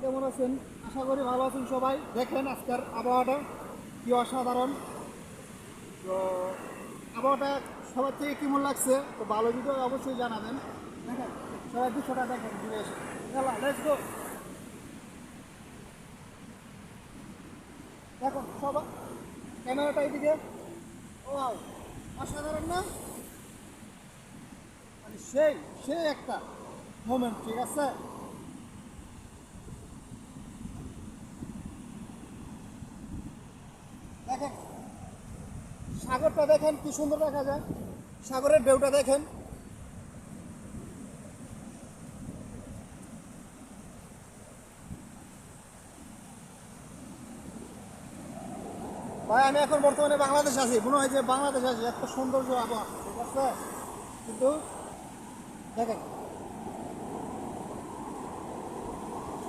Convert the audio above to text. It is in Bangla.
কেমন আছেন? আশা করি ভালো আছেন সবাই। দেখেন আজকের আবহাওয়াটা কি অসাধারণ। তো আবহাওয়াটা সবার থেকে কেমন লাগছে তো ভালো ভিডিও অবশ্যই জানাবেন। দেখেন সবাই দৃশ্যটা দেখেন ঘুরে এসে। Let's go. দেখুন সবাই ক্যামেরাটা এদিকে। ও অসাধারণ না? মানে সেই সেই একটা মোমেন্ট, ঠিক আছে। দেখেন সাগরটা দেখেন কি সুন্দর দেখা যায়, সাগরের ঢেউটা দেখেন। ভাই আমি এখন বর্তমানে বাংলাদেশ আছি, মনে হয় যে বাংলাদেশ আছি, এত সৌন্দর্য আবহাওয়া, ঠিক আছে। কিন্তু দেখেন